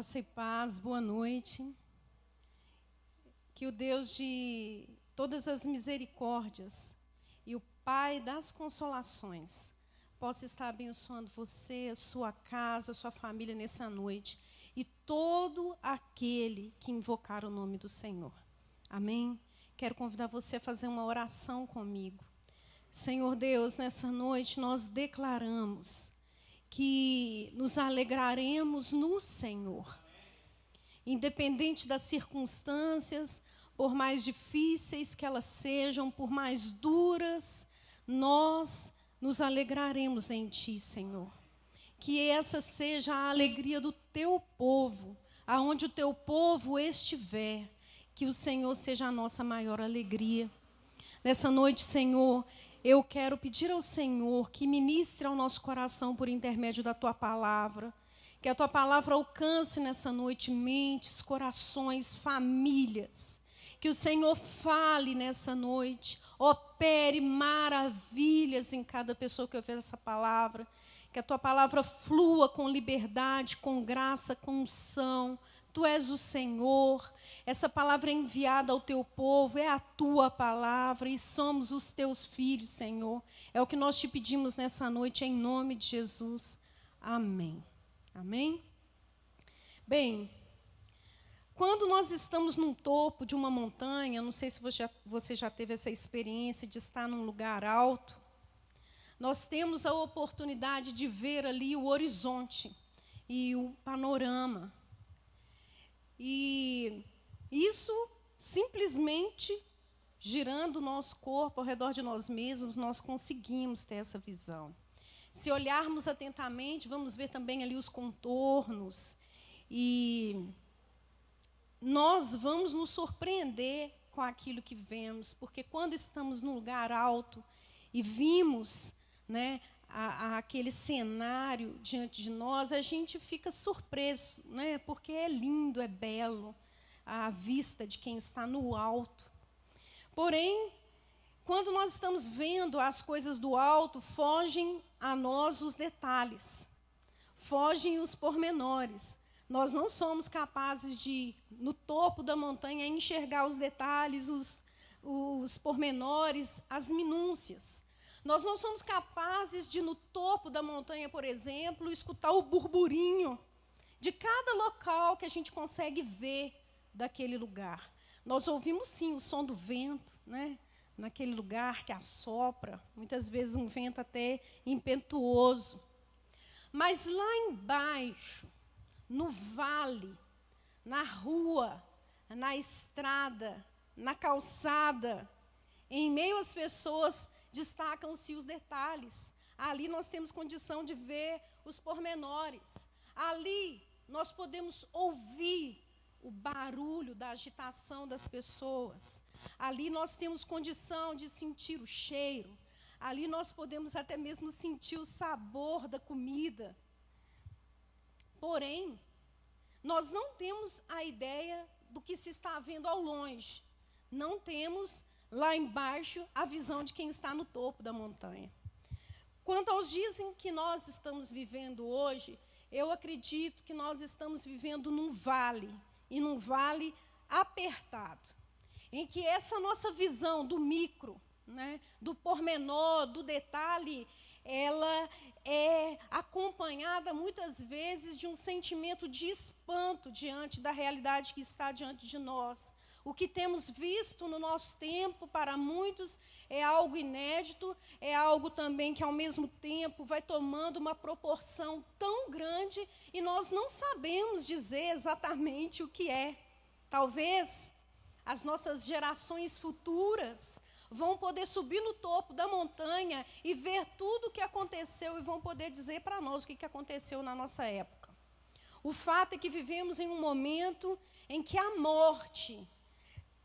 Graça e paz, boa noite. Que o Deus de todas as misericórdias e o Pai das consolações possa estar abençoando você, a sua casa, a sua família nessa noite e todo aquele que invocar o nome do Senhor. Amém? Quero convidar você a fazer uma oração comigo. Senhor Deus, nessa noite nós declaramos que nos alegraremos no Senhor. Independente das circunstâncias, por mais difíceis que elas sejam, por mais duras, nós nos alegraremos em Ti, Senhor. Que essa seja a alegria do Teu povo, aonde o Teu povo estiver, que o Senhor seja a nossa maior alegria. Nessa noite, Senhor, eu quero pedir ao Senhor que ministre ao nosso coração por intermédio da Tua palavra, que a Tua palavra alcance nessa noite mentes, corações, famílias, que o Senhor fale nessa noite, opere maravilhas em cada pessoa que ouvir essa palavra, que a Tua palavra flua com liberdade, com graça, com unção. Tu és o Senhor, essa palavra é enviada ao Teu povo, é a Tua palavra e somos os Teus filhos, Senhor. É o que nós Te pedimos nessa noite, em nome de Jesus. Amém. Amém? Bem, quando nós estamos no topo de uma montanha, não sei se você já teve essa experiência de estar num lugar alto, nós temos a oportunidade de ver ali o horizonte e o panorama. E isso, simplesmente, girando o nosso corpo ao redor de nós mesmos, nós conseguimos ter essa visão. Se olharmos atentamente, vamos ver também ali os contornos. E nós vamos nos surpreender com aquilo que vemos, porque quando estamos num lugar alto e vimos, né, aquele cenário diante de nós, a gente fica surpreso, né, porque é lindo, é belo a vista de quem está no alto. Porém, quando nós estamos vendo as coisas do alto, fogem a nós os detalhes, fogem os pormenores. Nós não somos capazes de, no topo da montanha, enxergar os detalhes, os pormenores, as minúcias. Nós não somos capazes de, no topo da montanha, por exemplo, escutar o burburinho de cada local que a gente consegue ver daquele lugar. Nós ouvimos, sim, o som do vento, né? Naquele lugar que assopra, muitas vezes um vento até impetuoso. Mas lá embaixo, no vale, na rua, na estrada, na calçada, em meio às pessoas, destacam-se os detalhes. Ali nós temos condição de ver os pormenores. Ali nós podemos ouvir o barulho da agitação das pessoas. Ali nós temos condição de sentir o cheiro. Ali nós podemos até mesmo sentir o sabor da comida. Porém, nós não temos a ideia do que se está vendo ao longe. Não temos lá embaixo a visão de quem está no topo da montanha. Quanto aos dias em que nós estamos vivendo hoje, eu acredito que nós estamos vivendo num vale, e num vale apertado, em que essa nossa visão do micro, né, do pormenor, do detalhe, ela é acompanhada muitas vezes de um sentimento de espanto diante da realidade que está diante de nós. O que temos visto no nosso tempo, para muitos, é algo inédito, é algo também que, ao mesmo tempo, vai tomando uma proporção tão grande e nós não sabemos dizer exatamente o que é. Talvez as nossas gerações futuras vão poder subir no topo da montanha e ver tudo o que aconteceu e vão poder dizer para nós o que aconteceu na nossa época. O fato é que vivemos em um momento em que a morte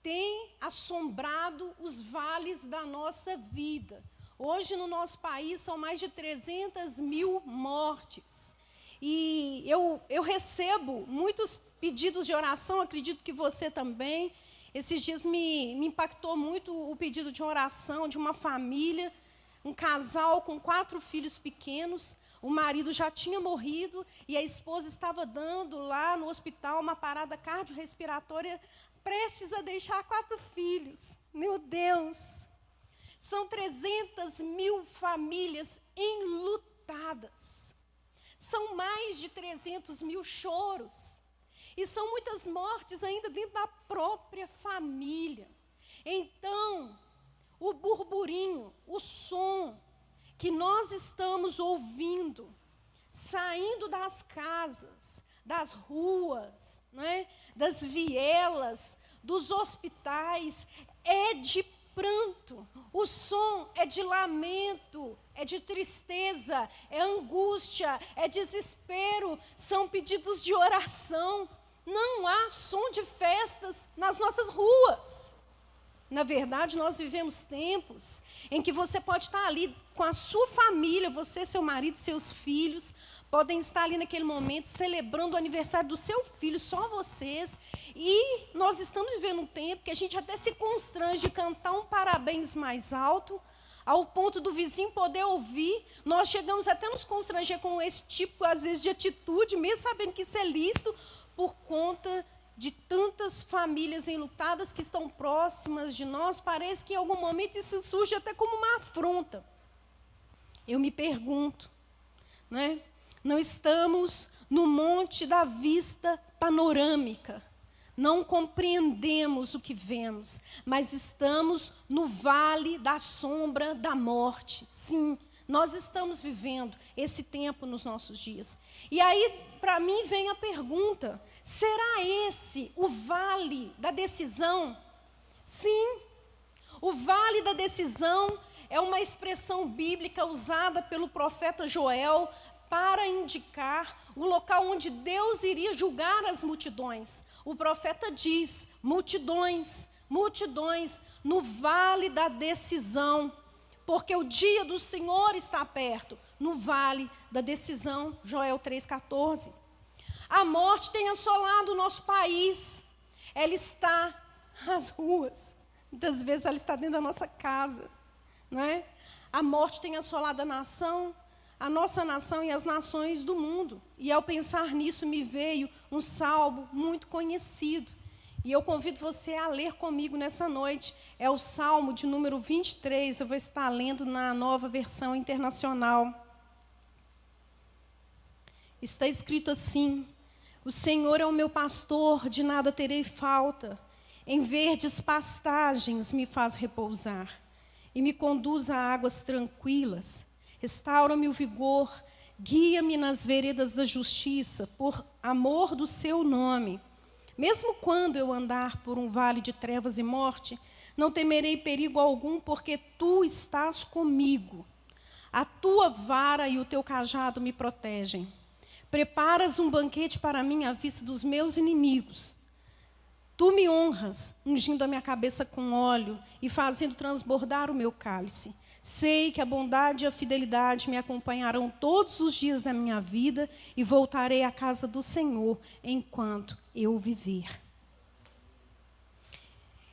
tem assombrado os vales da nossa vida. Hoje, no nosso país, são mais de 300 mil mortes. E eu recebo muitos pedidos de oração, acredito que você também. Esses dias me impactou muito o pedido de oração de uma família, um casal com 4 filhos pequenos, o marido já tinha morrido e a esposa estava dando lá no hospital uma parada cardiorrespiratória, prestes a deixar 4 filhos. Meu Deus! São 300.000 famílias enlutadas. São mais de 300.000 choros. E são muitas mortes ainda dentro da própria família. Então, o burburinho, o som que nós estamos ouvindo, saindo das casas, das ruas, né, das vielas, dos hospitais, é de pranto. O som é de lamento, é de tristeza, é angústia, é desespero, são pedidos de oração. Não há som de festas nas nossas ruas. Na verdade, nós vivemos tempos em que você pode estar ali com a sua família, você, seu marido, seus filhos, podem estar ali naquele momento celebrando o aniversário do seu filho, só vocês. E nós estamos vivendo um tempo que a gente até se constrange de cantar um parabéns mais alto, ao ponto do vizinho poder ouvir. Nós chegamos até a nos constranger com esse tipo, às vezes, de atitude, mesmo sabendo que isso é lícito, por conta de tantas famílias enlutadas que estão próximas de nós. Parece que em algum momento isso surge até como uma afronta. Eu me pergunto, né? Não estamos no monte da vista panorâmica, não compreendemos o que vemos, mas estamos no vale da sombra da morte. Sim, nós estamos vivendo esse tempo nos nossos dias. E aí, para mim, vem a pergunta: será esse o vale da decisão? Sim, o vale da decisão é uma expressão bíblica usada pelo profeta Joel para indicar o local onde Deus iria julgar as multidões. O profeta diz: multidões, multidões, no vale da decisão, porque o dia do Senhor está perto, no vale da decisão. Joel 3,14. A morte tem assolado o nosso país. Ela está nas ruas. Muitas vezes ela está dentro da nossa casa, não é? A morte tem assolado a nossa nação e as nações do mundo. E ao pensar nisso, me veio um salmo muito conhecido. E eu convido você a ler comigo nessa noite. É o Salmo de número 23. Eu vou estar lendo na Nova Versão Internacional. Está escrito assim: o Senhor é o meu pastor, de nada terei falta. Em verdes pastagens me faz repousar e me conduz a águas tranquilas. Restaura-me o vigor, guia-me nas veredas da justiça, por amor do seu nome. Mesmo quando eu andar por um vale de trevas e morte, não temerei perigo algum, porque tu estás comigo. A tua vara e o teu cajado me protegem. Preparas um banquete para mim à vista dos meus inimigos. Tu me honras, ungindo a minha cabeça com óleo e fazendo transbordar o meu cálice. Sei que a bondade e a fidelidade me acompanharão todos os dias da minha vida e voltarei à casa do Senhor enquanto eu viver.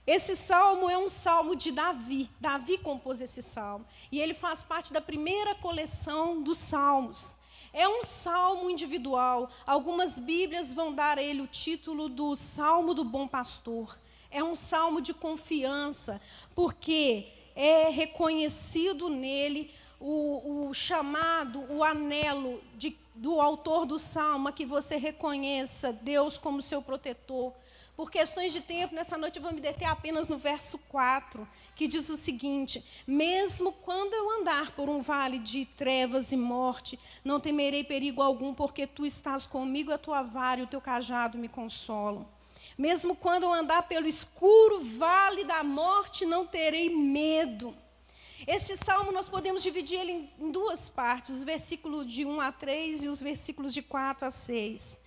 Esse salmo é um salmo de Davi. Davi compôs esse salmo. E ele faz parte da primeira coleção dos salmos. É um salmo individual. Algumas Bíblias vão dar a ele o título do Salmo do Bom Pastor. É um salmo de confiança, porque é reconhecido nele o chamado, o anelo do autor do salmo, a que você reconheça Deus como seu protetor. Por questões de tempo, nessa noite eu vou me deter apenas no verso 4, que diz o seguinte: mesmo quando eu andar por um vale de trevas e morte, não temerei perigo algum, porque tu estás comigo, a tua vara e o teu cajado me consolam. Mesmo quando eu andar pelo escuro vale da morte, não terei medo. Esse salmo nós podemos dividir ele em duas partes, os versículos de 1 a 3 e os versículos de 4 a 6.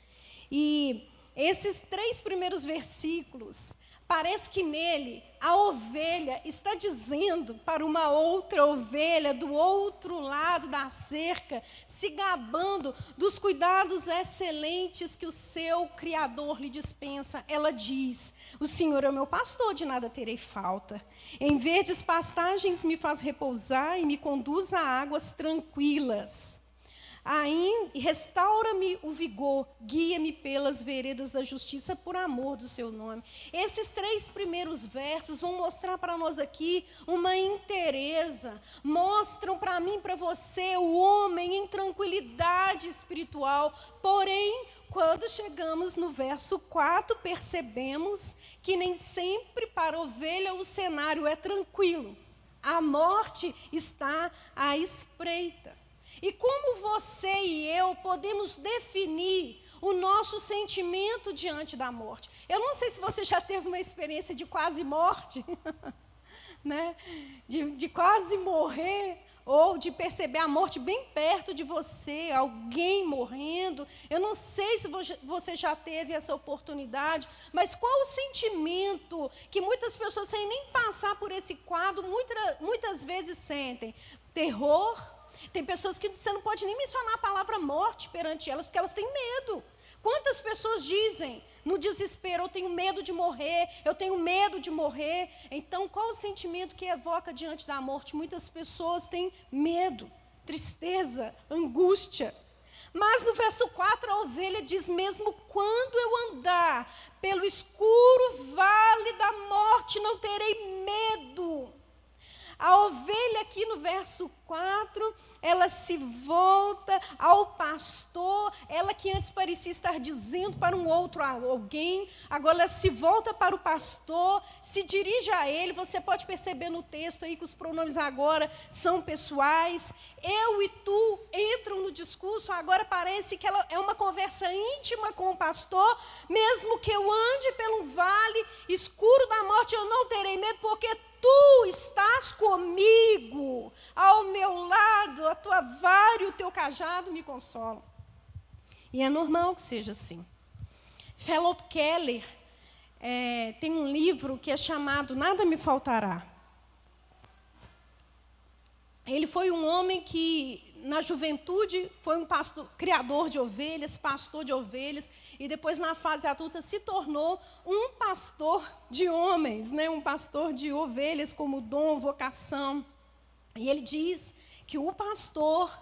E esses 3 primeiros versículos, parece que nele a ovelha está dizendo para uma outra ovelha do outro lado da cerca, se gabando dos cuidados excelentes que o seu Criador lhe dispensa. Ela diz: o Senhor é o meu pastor, de nada terei falta. Em verdes pastagens me faz repousar e me conduz a águas tranquilas. Restaura-me o vigor, guia-me pelas veredas da justiça por amor do seu nome. Esses 3 primeiros versos vão mostrar para nós aqui uma inteireza. Mostram para mim, para você, o homem em tranquilidade espiritual. Porém, quando chegamos no verso 4, percebemos que nem sempre para a ovelha o cenário é tranquilo. A morte está à espreita. E como você e eu podemos definir o nosso sentimento diante da morte? Eu não sei se você já teve uma experiência de quase morte, né? de quase morrer, ou de perceber a morte bem perto de você, alguém morrendo. Eu não sei se você já teve essa oportunidade, mas qual o sentimento que muitas pessoas, sem nem passar por esse quadro, muitas vezes sentem? Terror. Tem pessoas que você não pode nem mencionar a palavra morte perante elas, porque elas têm medo. Quantas pessoas dizem no desespero, eu tenho medo de morrer, eu tenho medo de morrer. Então, qual o sentimento que evoca diante da morte? Muitas pessoas têm medo, tristeza, angústia. Mas no verso 4, a ovelha diz, mesmo quando eu andar pelo escuro vale da morte, não terei medo. A ovelha aqui no verso 4, ela se volta ao pastor, ela que antes parecia estar dizendo para um outro alguém, agora ela se volta para o pastor, se dirige a ele. Você pode perceber no texto aí que os pronomes agora são pessoais. Eu e tu entram no discurso, agora parece que ela é uma conversa íntima com o pastor. Mesmo que eu ande pelo vale escuro da morte, eu não terei medo, porque tu estás comigo, ao meu lado, a tua vara e o teu cajado me consolam. E é normal que seja assim. Philip Keller tem um livro que é chamado Nada Me Faltará. Ele foi um homem que, na juventude, foi um pastor, criador de ovelhas, pastor de ovelhas, e depois, na fase adulta, se tornou um pastor de homens, né? Um pastor de ovelhas como dom, vocação. E ele diz que o pastor,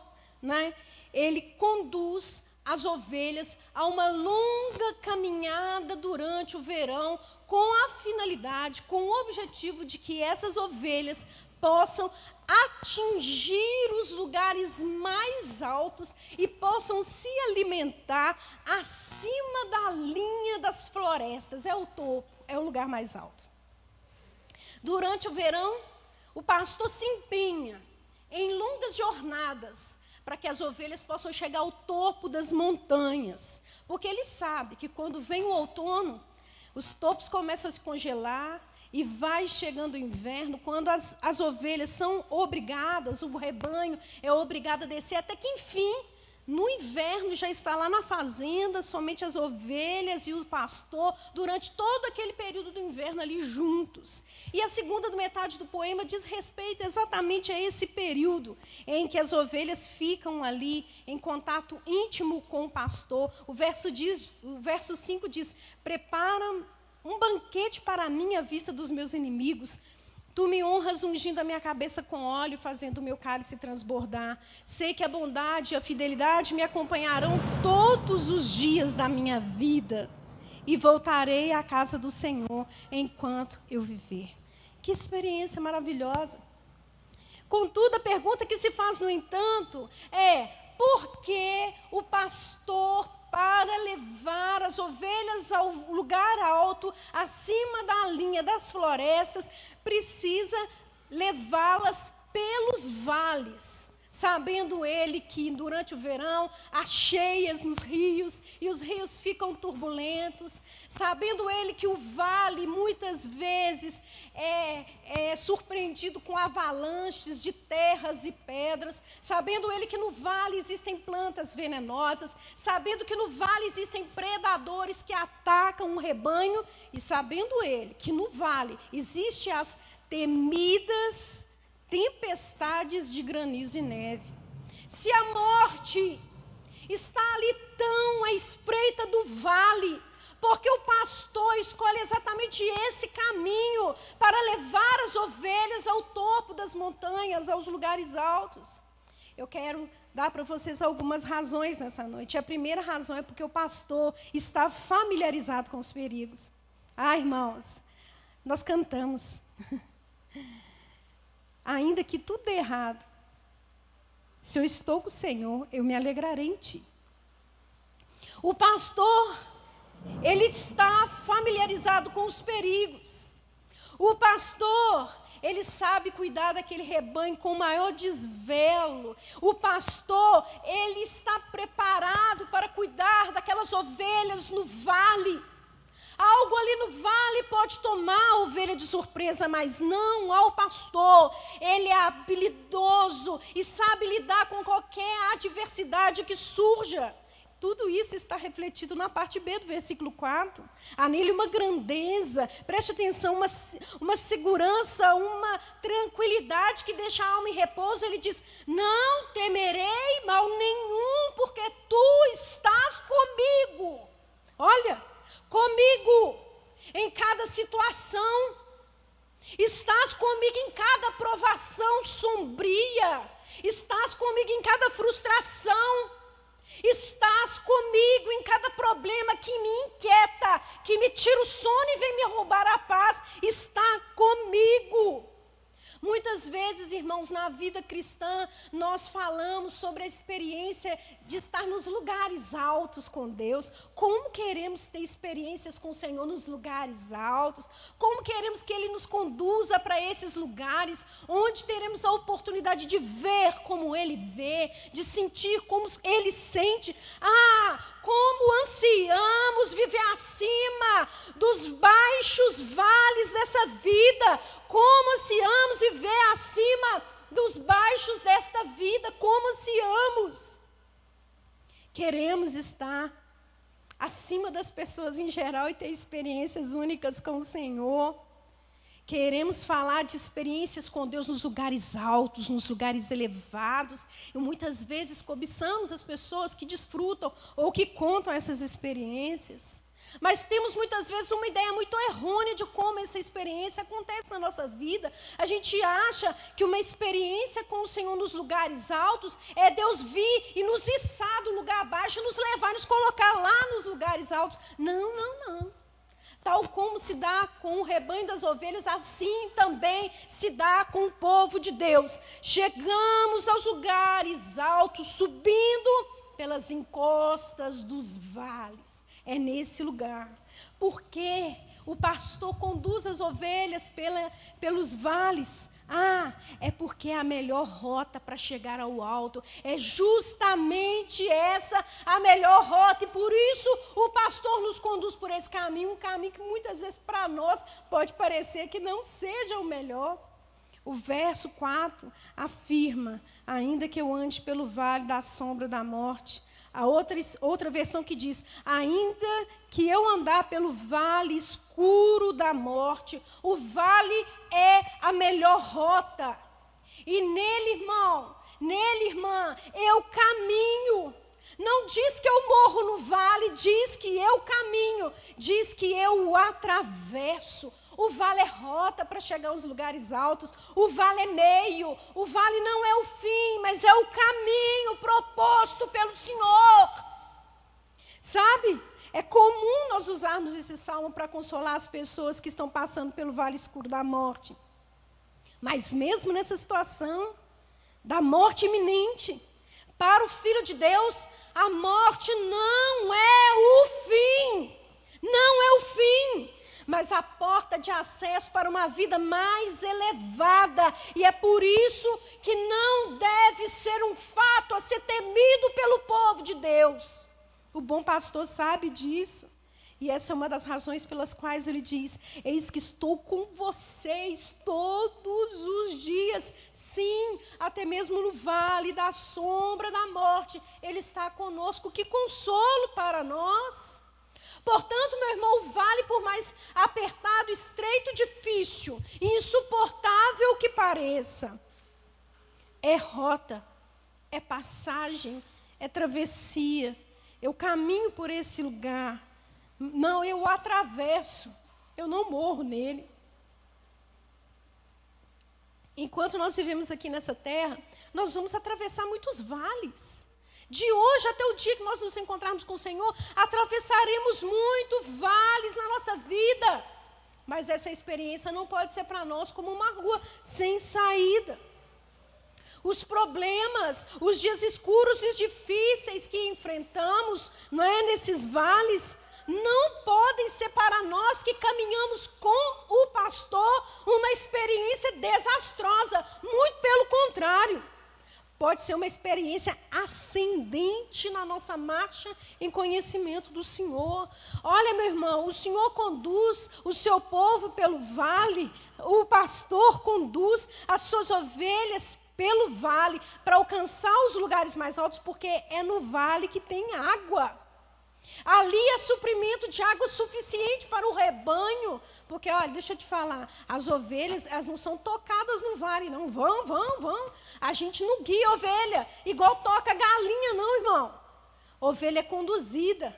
né, ele conduz as ovelhas a uma longa caminhada durante o verão, com a finalidade, com o objetivo de que essas ovelhas possam atingir os lugares mais altos e possam se alimentar acima da linha das florestas. É o topo, é o lugar mais alto. Durante o verão, o pastor se empenha em longas jornadas para que as ovelhas possam chegar ao topo das montanhas, porque ele sabe que quando vem o outono, os topos começam a se congelar, e vai chegando o inverno, quando as ovelhas são obrigadas, o rebanho é obrigado a descer, até que, enfim, no inverno já está lá na fazenda, somente as ovelhas e o pastor, durante todo aquele período do inverno ali juntos. E a segunda metade do poema diz respeito exatamente a esse período, em que as ovelhas ficam ali em contato íntimo com o pastor. O verso 5 diz, prepara um banquete para mim à vista dos meus inimigos. Tu me honras ungindo a minha cabeça com óleo, fazendo o meu cálice transbordar. Sei que a bondade e a fidelidade me acompanharão todos os dias da minha vida. E voltarei à casa do Senhor enquanto eu viver. Que experiência maravilhosa. Contudo, a pergunta que se faz, no entanto, é: por que o pastor, para levar as ovelhas ao lugar alto, acima da linha das florestas, precisa levá-las pelos vales, sabendo ele que durante o verão há cheias nos rios e os rios ficam turbulentos, sabendo ele que o vale muitas vezes é surpreendido com avalanches de terras e pedras, sabendo ele que no vale existem plantas venenosas, sabendo que no vale existem predadores que atacam o rebanho, e sabendo ele que no vale existem as temidas tempestades de granizo e neve. Se a morte está ali tão à espreita do vale, porque o pastor escolhe exatamente esse caminho para levar as ovelhas ao topo das montanhas, aos lugares altos. Eu quero, dar para vocês algumas razões nessa noite. A primeira razão é porque o pastor está familiarizado com os perigos. Ah, irmãos, nós cantamos. Ainda que tudo dê errado, se eu estou com o Senhor, eu me alegrarei em ti. O pastor, ele está familiarizado com os perigos. O pastor, ele sabe cuidar daquele rebanho com o maior desvelo. O pastor, ele está preparado para cuidar daquelas ovelhas no vale. Algo ali no vale pode tomar a ovelha de surpresa, mas não ao pastor. Ele é habilidoso e sabe lidar com qualquer adversidade que surja. Tudo isso está refletido na parte B do versículo 4. Há nele uma grandeza, preste atenção, uma segurança, uma tranquilidade que deixa a alma em repouso. Ele diz, não temerei mal nenhum, porque tu estás comigo. Olha, comigo em cada situação. Estás comigo em cada provação sombria. Estás comigo em cada frustração. Estás comigo em cada problema que me inquieta, que me tira o sono e vem me roubar a paz. Está comigo. Muitas vezes, irmãos, na vida cristã, nós falamos sobre a experiência de estar nos lugares altos com Deus. Como queremos ter experiências com o Senhor nos lugares altos? Como queremos que Ele nos conduza para esses lugares, onde teremos a oportunidade de ver como Ele vê, de sentir como Ele sente. Ah, como ansiamos viver acima dos baixos vales dessa vida. Como ansiamos viver acima dos baixos desta vida. Como ansiamos. Queremos estar acima das pessoas em geral e ter experiências únicas com o Senhor. Queremos falar de experiências com Deus nos lugares altos, nos lugares elevados. E muitas vezes cobiçamos as pessoas que desfrutam ou que contam essas experiências. Mas temos muitas vezes uma ideia muito errônea de como essa experiência acontece na nossa vida. A gente acha que uma experiência com o Senhor nos lugares altos é Deus vir e nos içar do lugar abaixo, nos levar e nos colocar lá nos lugares altos. Não, não, não. Tal como se dá com o rebanho das ovelhas, assim também se dá com o povo de Deus. Chegamos aos lugares altos, subindo pelas encostas dos vales. É nesse lugar. Porque o pastor conduz as ovelhas pelos vales. Ah, é porque é a melhor rota para chegar ao alto. É justamente essa a melhor rota. E por isso o pastor nos conduz por esse caminho. Um caminho que muitas vezes para nós pode parecer que não seja o melhor. O verso 4 afirma, ainda que eu ande pelo vale da sombra da morte. A outra versão que diz, ainda que eu andar pelo vale escuro da morte, o vale é a melhor rota. E nele, irmão, nele, irmã, eu caminho. Não diz que eu morro no vale, diz que eu caminho, diz que eu o atravesso. O vale é rota para chegar aos lugares altos. O vale é meio. O vale não é o fim, mas é o caminho proposto pelo Senhor. Sabe? É comum nós usarmos esse salmo para consolar as pessoas que estão passando pelo vale escuro da morte. Mas mesmo nessa situação da morte iminente, para o Filho de Deus, a morte não é o fim. Não é o fim. Mas a porta de acesso para uma vida mais elevada. E é por isso que não deve ser um fato a ser temido pelo povo de Deus. O bom pastor sabe disso. E essa é uma das razões pelas quais ele diz, eis que estou com vocês todos os dias. Sim, até mesmo no vale da sombra da morte, Ele está conosco. Que consolo para nós. Portanto, meu irmão, o vale, por mais apertado, estreito, difícil e insuportável que pareça, é rota, é passagem, é travessia. Eu caminho por esse lugar. Não, eu o atravesso. Eu não morro nele. enquanto nós vivemos aqui nessa terra, nós vamos atravessar muitos vales. De hoje até o dia que nós nos encontrarmos com o Senhor, atravessaremos muitos vales na nossa vida. Mas essa experiência não pode ser para nós como uma rua sem saída. Os problemas, os dias escuros e difíceis que enfrentamos, não é, nesses vales, não podem ser para nós que caminhamos com o pastor uma experiência desastrosa. Muito pelo contrário. Pode ser uma experiência ascendente na nossa marcha em conhecimento do Senhor. Olha, meu irmão, o Senhor conduz o seu povo pelo vale, o pastor conduz as suas ovelhas pelo vale para alcançar os lugares mais altos, porque é no vale que tem água. Ali é suprimento de água suficiente para o rebanho. Porque, olha, deixa eu te falar, as ovelhas, elas não são tocadas no vale, não. Vão. A gente não guia ovelha, igual toca galinha, não, irmão. Ovelha é conduzida,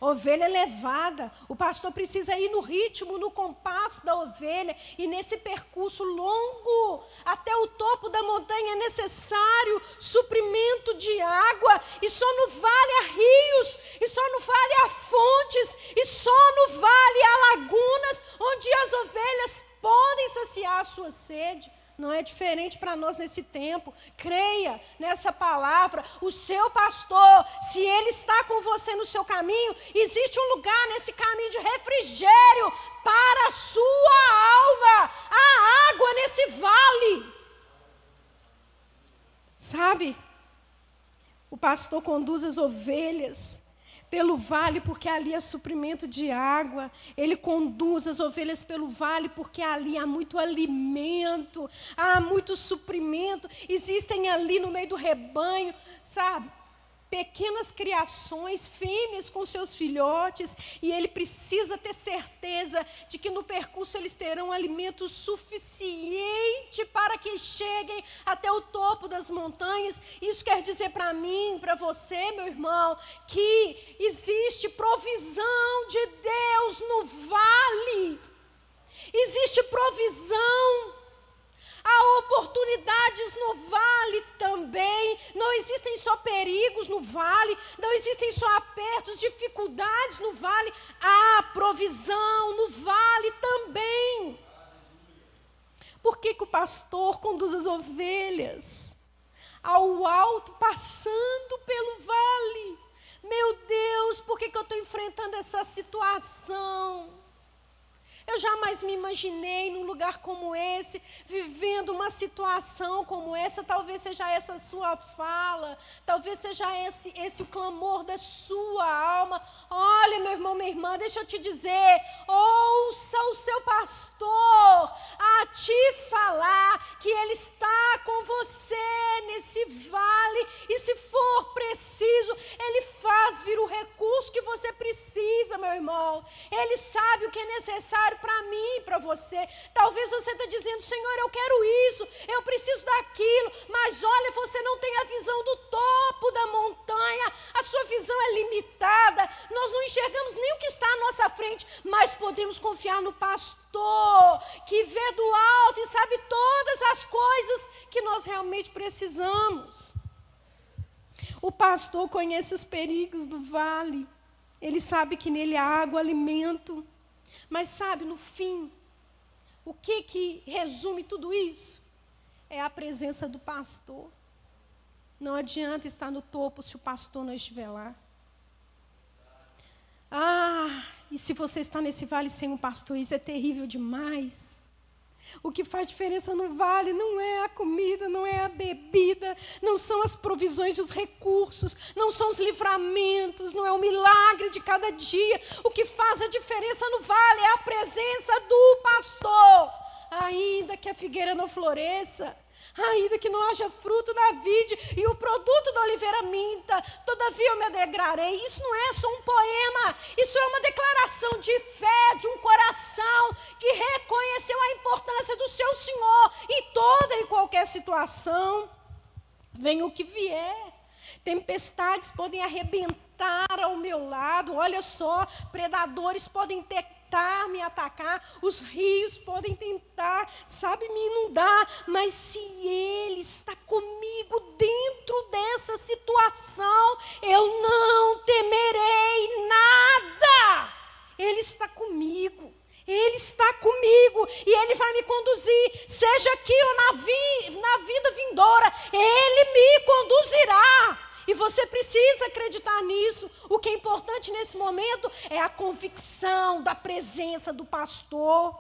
ovelha é levada. O pastor precisa ir no ritmo, no compasso da ovelha. E nesse percurso longo, até o topo da montanha, é necessário suprimento de água. E só no vale há rios, e só no vale há fontes, e só no vale há lagunas, onde as ovelhas podem saciar a sua sede. Não é diferente para nós nesse tempo. Creia nessa palavra. O seu pastor, se ele está com você no seu caminho, existe um lugar nesse caminho de refrigério para a sua alma. Há água nesse vale. Sabe? O pastor conduz as ovelhas pelo vale, porque ali há suprimento de água. Ele conduz as ovelhas pelo vale, porque ali há muito alimento, há muito suprimento. Existem ali no meio do rebanho, sabe, pequenas criações, fêmeas com seus filhotes, e ele precisa ter certeza de que no percurso eles terão alimento suficiente para que cheguem até o topo das montanhas. Isso quer dizer para mim, para você, meu irmão, que existe provisão de Deus no vale. Existe provisão. Há oportunidades no vale também. Não existem só perigos no vale, não existem só apertos, dificuldades no vale. Há provisão no vale também. Por que o pastor conduz as ovelhas ao alto, passando pelo vale? Meu Deus, por que eu estou enfrentando essa situação? Eu jamais me imaginei num lugar como esse, vivendo uma situação como essa. Talvez seja essa a sua fala, talvez seja esse o clamor da sua alma. Olha, meu irmão, minha irmã, deixa eu te dizer, ouça o seu pastor a te falar que ele está com você nesse vale, e se for preciso, ele faz vir o recurso que você precisa, meu irmão. Ele sabe o que é necessário para mim e para você. Talvez você está dizendo, Senhor, eu quero isso, eu preciso daquilo, mas olha, você não tem a visão do topo da montanha, a sua visão é limitada, nós não enxergamos nem o que está à nossa frente, mas podemos confiar no pastor, que vê do alto e sabe todas as coisas que nós realmente precisamos. O pastor conhece os perigos do vale, ele sabe que nele há água, alimento. Mas sabe, no fim, o que resume tudo isso? É a presença do pastor. Não adianta estar no topo se o pastor não estiver lá. E se você está nesse vale sem um pastor, isso é terrível demais. O que faz diferença no vale não é a comida, não é a bebida, não são as provisões e os recursos, não são os livramentos, não é o milagre de cada dia. O que faz a diferença no vale é a presença do pastor. Ainda que a figueira não floresça, ainda que não haja fruto na vide e o produto da oliveira minta, todavia eu me alegrarei. Isso não é só um poema, isso é uma declaração de fé, de um coração que reconheceu a importância do seu Senhor em toda e qualquer situação. Venha o que vier, tempestades podem arrebentar ao meu lado, olha só, predadores podem tentar me atacar, os rios podem tentar, sabe, me inundar, mas se Ele está comigo dentro dessa situação, eu não temerei nada. Ele está comigo. Ele está comigo e Ele vai me conduzir, seja aqui ou na vida vindoura, Ele me conduzirá. E você precisa acreditar nisso. O que é importante nesse momento é a convicção da presença do pastor.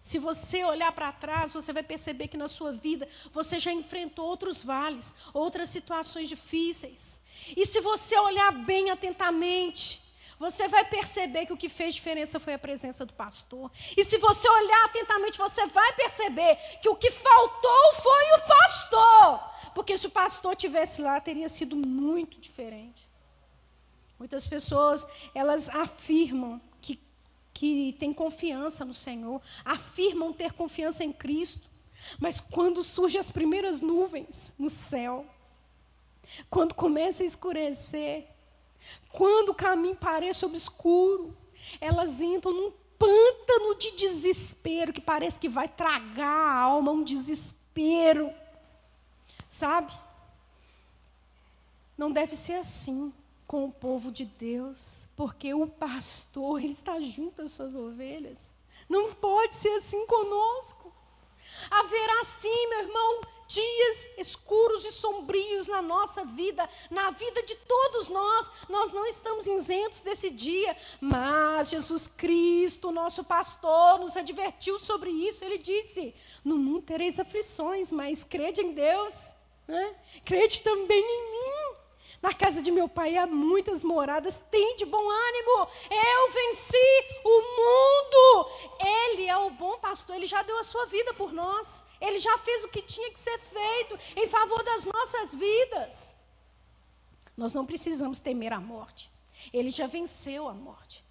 Se você olhar para trás, você vai perceber que na sua vida você já enfrentou outros vales, outras situações difíceis. E se você olhar bem atentamente, você vai perceber que o que fez diferença foi a presença do pastor. E se você olhar atentamente, você vai perceber que o que faltou foi o pastor. Porque se o pastor estivesse lá, teria sido muito diferente. Muitas pessoas, elas afirmam que têm confiança no Senhor, afirmam ter confiança em Cristo. Mas quando surgem as primeiras nuvens no céu, quando começa a escurecer, quando o caminho parece obscuro, elas entram num pântano de desespero, que parece que vai tragar a alma, um desespero. Sabe? Não deve ser assim com o povo de Deus, porque o pastor, ele está junto às suas ovelhas. Não pode ser assim conosco. Haverá sim, meu irmão, dias escuros e sombrios na nossa vida, na vida de todos nós. Nós não estamos isentos desse dia, mas Jesus Cristo, nosso pastor, nos advertiu sobre isso. Ele disse: no mundo tereis aflições, mas crede em Deus, né? Crede também em mim. Na casa de meu pai há muitas moradas, tem de bom ânimo, eu venci o mundo. Ele é o bom pastor, ele já deu a sua vida por nós. Ele já fez o que tinha que ser feito em favor das nossas vidas. Nós não precisamos temer a morte. Ele já venceu a morte.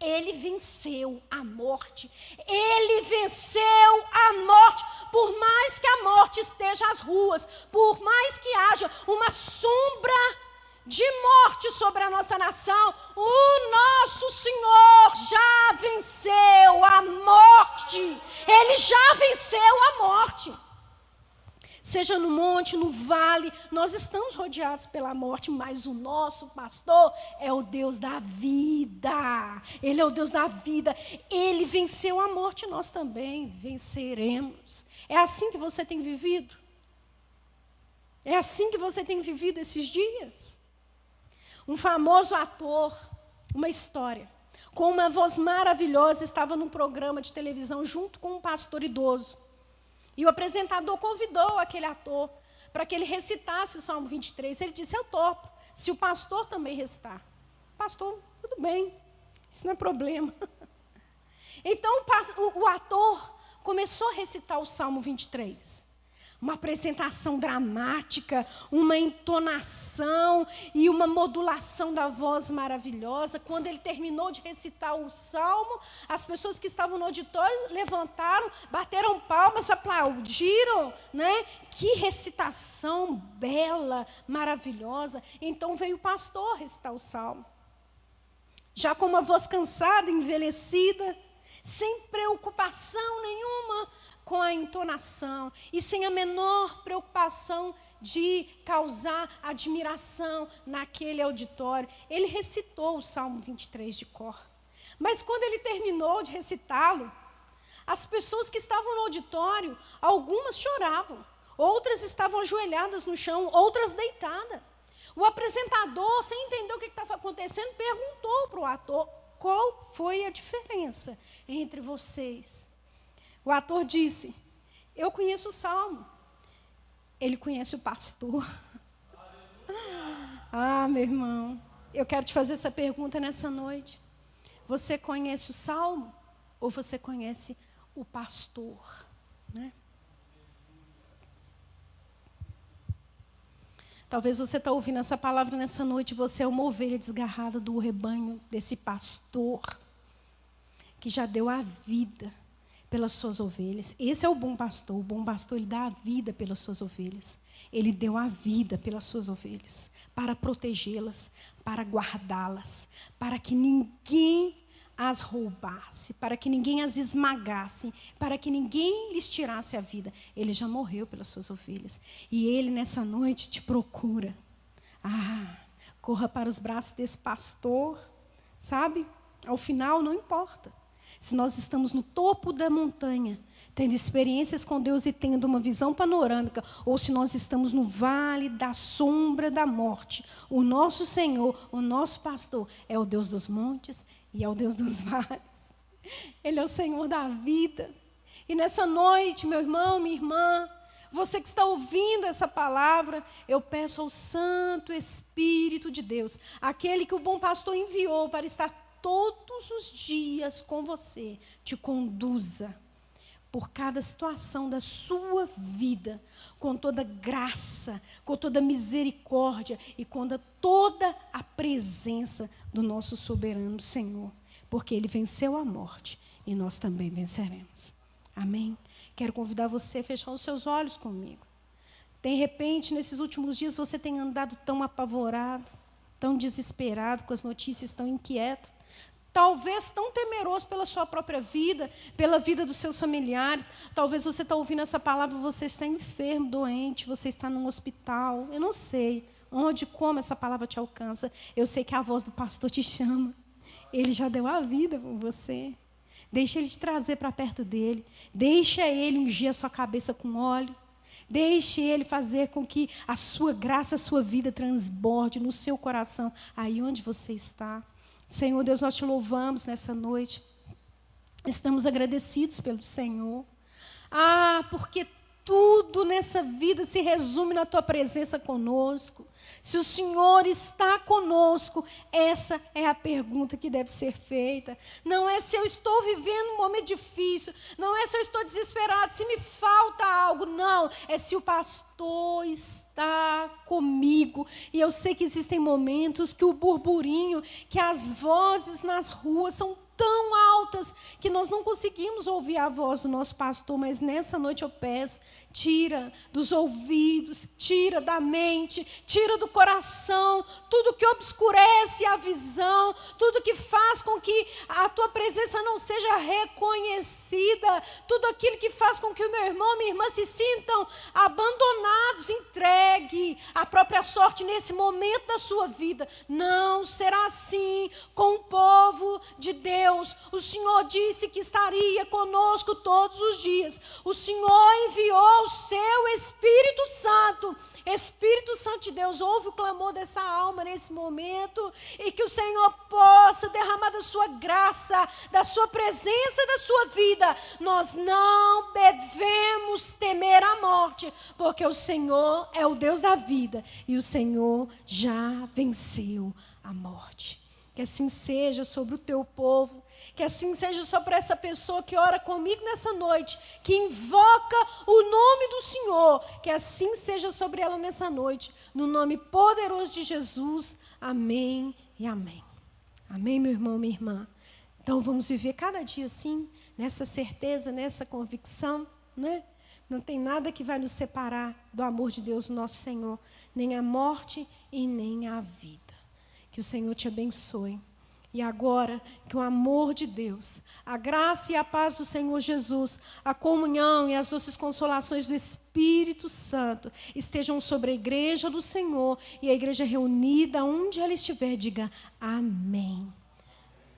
Ele venceu a morte. Ele venceu a morte. Por mais que a morte esteja às ruas, por mais que haja uma sombra de morte sobre a nossa nação, o nosso Senhor já venceu a morte. Ele já venceu a morte. Seja no monte, no vale, nós estamos rodeados pela morte, mas o nosso pastor é o Deus da vida. Ele é o Deus da vida. Ele venceu a morte, nós também venceremos. É assim que você tem vivido? É assim que você tem vivido esses dias? Um famoso ator, uma história, com uma voz maravilhosa, estava num programa de televisão junto com um pastor idoso. E o apresentador convidou aquele ator para que ele recitasse o Salmo 23. Ele disse: eu topo, se o pastor também recitar. Pastor, tudo bem, isso não é problema. Então o ator começou a recitar o Salmo 23. Uma apresentação dramática, uma entonação e uma modulação da voz maravilhosa. Quando ele terminou de recitar o salmo, as pessoas que estavam no auditório levantaram, bateram palmas, aplaudiram, né? Que recitação bela, maravilhosa. Então veio o pastor recitar o salmo. Já com uma voz cansada, envelhecida, sem preocupação nenhuma com a entonação e sem a menor preocupação de causar admiração naquele auditório. Ele recitou o Salmo 23 de cor. Mas quando ele terminou de recitá-lo, as pessoas que estavam no auditório, algumas choravam, outras estavam ajoelhadas no chão, outras deitadas. O apresentador, sem entender o que estava acontecendo, perguntou para o ator: qual foi a diferença entre vocês? O ator disse: eu conheço o salmo. Ele conhece o pastor. Ah, meu irmão, eu quero te fazer essa pergunta nessa noite. Você conhece o salmo ou você conhece o pastor? Né? Talvez você está ouvindo essa palavra nessa noite, você é uma ovelha desgarrada do rebanho desse pastor que já deu a vida pelas suas ovelhas. Esse é o bom pastor. O bom pastor, ele dá a vida pelas suas ovelhas. Ele deu a vida pelas suas ovelhas, para protegê-las, para guardá-las, para que ninguém as roubasse, para que ninguém as esmagasse, para que ninguém lhes tirasse a vida. Ele já morreu pelas suas ovelhas. E ele, nessa noite, te procura. Corra para os braços desse pastor, sabe? Ao final, não importa. Se nós estamos no topo da montanha, tendo experiências com Deus e tendo uma visão panorâmica, ou se nós estamos no vale da sombra da morte, o nosso Senhor, o nosso pastor, é o Deus dos montes e é o Deus dos vales. Ele é o Senhor da vida. E nessa noite, meu irmão, minha irmã, você que está ouvindo essa palavra, eu peço ao Santo Espírito de Deus, aquele que o bom pastor enviou para estar todos os dias com você, te conduza por cada situação da sua vida, com toda graça, com toda misericórdia e com toda a presença do nosso soberano Senhor, porque Ele venceu a morte e nós também venceremos. Amém? Quero convidar você a fechar os seus olhos comigo. De repente, nesses últimos dias, você tem andado tão apavorado, tão desesperado, com as notícias tão inquieto, talvez tão temeroso pela sua própria vida, pela vida dos seus familiares. Talvez você está ouvindo essa palavra, você está enfermo, doente, você está num hospital. Eu não sei onde, como essa palavra te alcança. Eu sei que a voz do pastor te chama. Ele já deu a vida por você. Deixa Ele te trazer para perto dEle. Deixa Ele ungir a sua cabeça com óleo. Deixe Ele fazer com que a sua graça, a sua vida transborde no seu coração, aí onde você está. Senhor Deus, nós te louvamos nessa noite. Estamos agradecidos pelo Senhor. Porque tudo nessa vida se resume na tua presença conosco. Se o Senhor está conosco, essa é a pergunta que deve ser feita. Não é se eu estou vivendo um momento difícil, não é se eu estou desesperado, se me falta algo, não. É se o pastor está comigo. E eu sei que existem momentos que o burburinho, que as vozes nas ruas são tão altas que nós não conseguimos ouvir a voz do nosso pastor, mas nessa noite eu peço, tira dos ouvidos, tira da mente, tira do coração, tudo que obscurece a visão, tudo que faz com que a tua presença não seja reconhecida, tudo aquilo que faz com que o meu irmão, minha irmã se sintam abandonados, entregue à própria sorte nesse momento da sua vida. Não será assim com o povo de Deus. O Senhor disse que estaria conosco todos os dias. O Senhor enviou o seu Espírito Santo. Espírito Santo de Deus, ouve o clamor dessa alma nesse momento e que o Senhor possa derramar da sua graça, da sua presença, da sua vida. Nós não devemos temer a morte, porque o Senhor é o Deus da vida e o Senhor já venceu a morte. Que assim seja sobre o teu povo, que assim seja sobre essa pessoa que ora comigo nessa noite, que invoca o nome do Senhor, que assim seja sobre ela nessa noite, no nome poderoso de Jesus. Amém e amém. Amém, meu irmão, minha irmã. Então vamos viver cada dia assim, nessa certeza, nessa convicção, né? Não tem nada que vai nos separar do amor de Deus, nosso Senhor, nem a morte e nem a vida. Que o Senhor te abençoe. E agora, que o amor de Deus, a graça e a paz do Senhor Jesus, a comunhão e as doces consolações do Espírito Santo estejam sobre a igreja do Senhor e a igreja reunida, onde ela estiver, diga amém.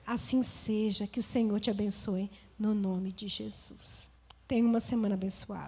Assim seja, que o Senhor te abençoe, no nome de Jesus. Tenha uma semana abençoada.